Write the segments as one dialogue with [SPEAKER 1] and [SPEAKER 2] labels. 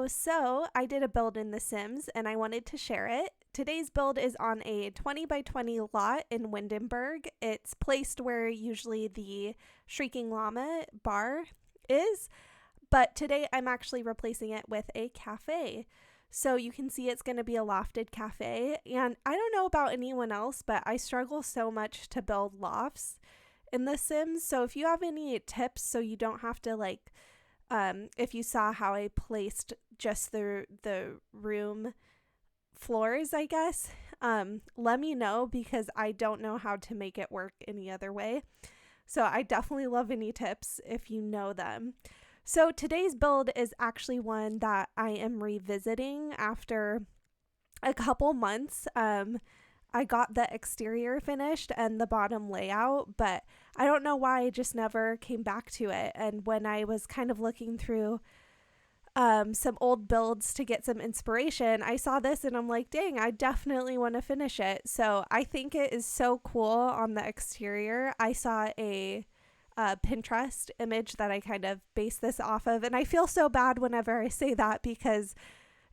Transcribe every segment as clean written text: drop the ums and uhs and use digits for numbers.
[SPEAKER 1] So I did a build in The Sims and I wanted to share it. Today's build is on a 20 by 20 lot in Windenburg. It's placed where usually the Shrieking Llama bar is, but today I'm actually replacing it with a cafe. So you can see it's going to be a lofted cafe, and I don't know about anyone else, but I struggle so much to build lofts in The Sims. So if you have any tips so you don't have to if you saw how I placed just the room floors, I guess, let me know, because I don't know how to make it work any other way. So I definitely love any tips if you know them. So today's build is actually one that I am revisiting after a couple months. I got the exterior finished and the bottom layout, but I don't know why I just never came back to it. And when I was kind of looking through some old builds to get some inspiration, I saw this and I'm like, dang, I definitely want to finish it. So I think it is so cool on the exterior. I saw a Pinterest image that I kind of based this off of, and I feel so bad whenever I say that because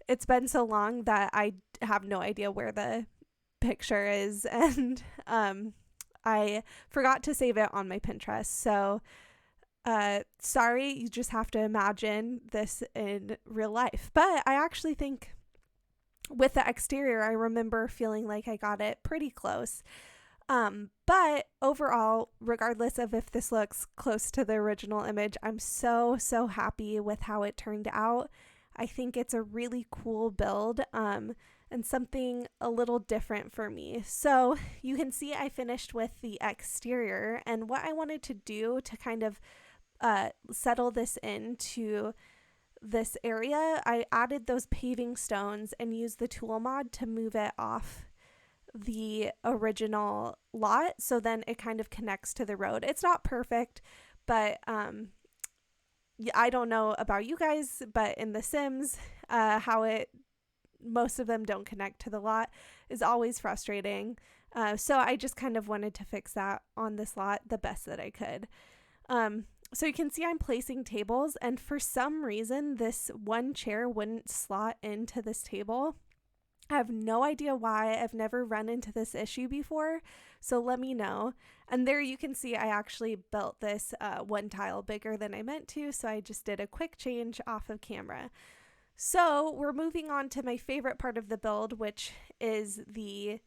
[SPEAKER 1] it's been so long that I have no idea where the picture is, and I forgot to save it on my Pinterest. So sorry, you just have to imagine this in real life. But I actually think with the exterior, I remember feeling like I got it pretty close. But overall, regardless of if this looks close to the original image, I'm so happy with how it turned out. I think it's a really cool build, and something a little different for me. So you can see I finished with the exterior, and what I wanted to do to kind of settle this into this area, I added those paving stones and used the tool mod to move it off the original lot, so then it kind of connects to the road. It's not perfect, but I don't know about you guys, but in The Sims, most of them don't connect to the lot is always frustrating. So I just kind of wanted to fix that on this lot the best that I could. So you can see I'm placing tables, and for some reason this one chair wouldn't slot into this table. I have no idea why. I've never run into this issue before, so let me know. And there you can see I actually built this one tile bigger than I meant to, so I just did a quick change off of camera. So we're moving on to my favorite part of the build, which is the,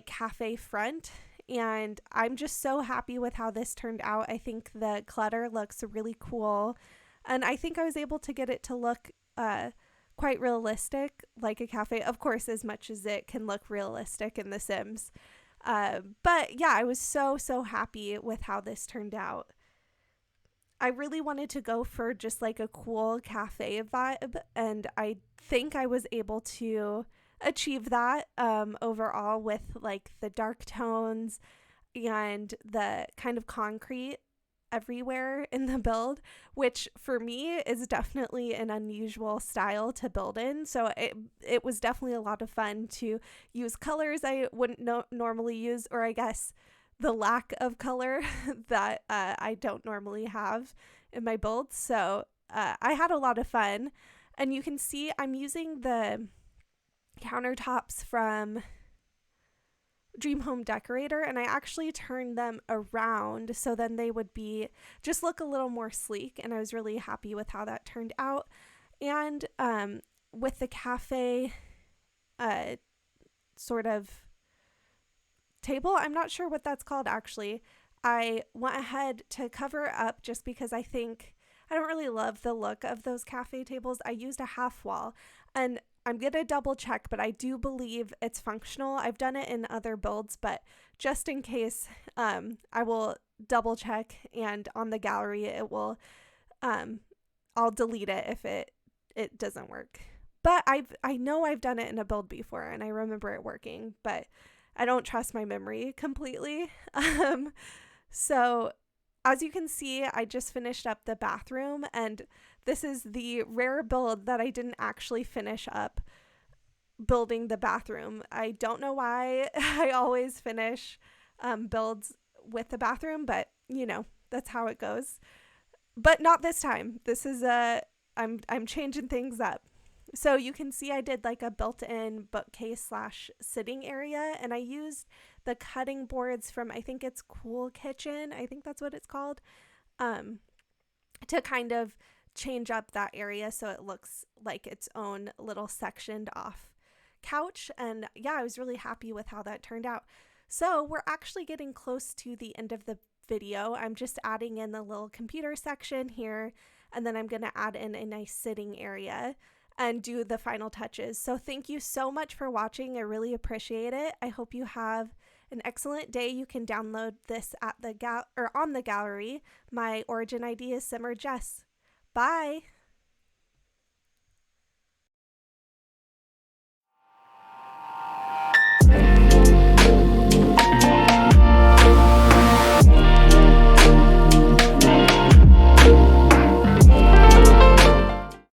[SPEAKER 1] cafe front. And I'm just so happy with how this turned out. I think the clutter looks really cool, and I think I was able to get it to look quite realistic, like a cafe, of course, as much as it can look realistic in The Sims. But yeah, I was so happy with how this turned out. I really wanted to go for just like a cool cafe vibe, and I think I was able to achieve that overall with like the dark tones and the kind of concrete everywhere in the build, which for me is definitely an unusual style to build in. So it was definitely a lot of fun to use colors I wouldn't normally use, or I guess the lack of color that I don't normally have in my builds. So I had a lot of fun, and you can see I'm using the countertops from Dream Home Decorator, and I actually turned them around so then they would just look a little more sleek, and I was really happy with how that turned out. And with the cafe sort of table, I'm not sure what that's called actually, I went ahead to cover up just because I think I don't really love the look of those cafe tables. I used a half wall, and I'm going to double check, but I do believe it's functional. I've done it in other builds, but just in case, I will double check, and on the gallery it will, I'll delete it if it doesn't work. But I know I've done it in a build before, and I remember it working, but I don't trust my memory completely. So as you can see, I just finished up the bathroom, and this is the rare build that I didn't actually finish up building the bathroom. I don't know why I always finish builds with the bathroom, but that's how it goes. But not this time. This is a I'm changing things up. So you can see I did like a built-in bookcase slash sitting area, and I used the cutting boards from, I think it's Cool Kitchen, I think that's what it's called, to kind of change up that area so it looks like its own little sectioned off couch. And yeah, I was really happy with how that turned out. So we're actually getting close to the end of the video. I'm just adding in the little computer section here, and then I'm going to add in a nice sitting area and do the final touches. So thank you so much for watching. I really appreciate it. I hope you have an excellent day. You can download this at the on the gallery. My origin ID is SimmeredJess. Bye.